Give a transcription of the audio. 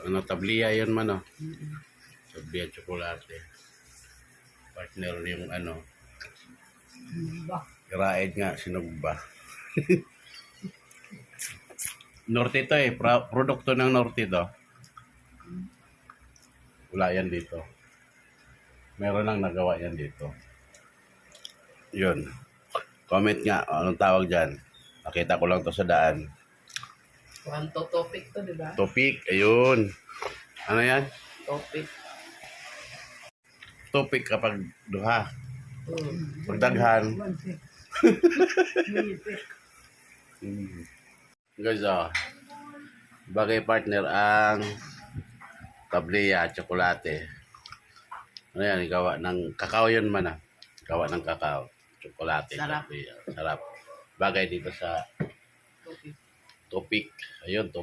Ano, tabliya yun man, oh. Tabliya tsokolate. Partner yung ano. Kiraid nga, sinugba. Norte to eh. Produkto ng Norte to. Wala yan dito. Meron lang nagawa yan dito. Yun. Comment nga, anong tawag dyan. Nakita ko lang to sa daan. Kwanto topic to, di ba? Topic, ayun. Ano yan? Topic. Topic kapag duha. Pagdaghan. Guys, bagay partner ang tabliya, tsokolate. Ano yan, gawa ng kakao yun man ah. Gawa ng kakao, tsokolate, Sarap. tabliya. Sarap. Bagay dito sa Topic. topic. Ayun, topic.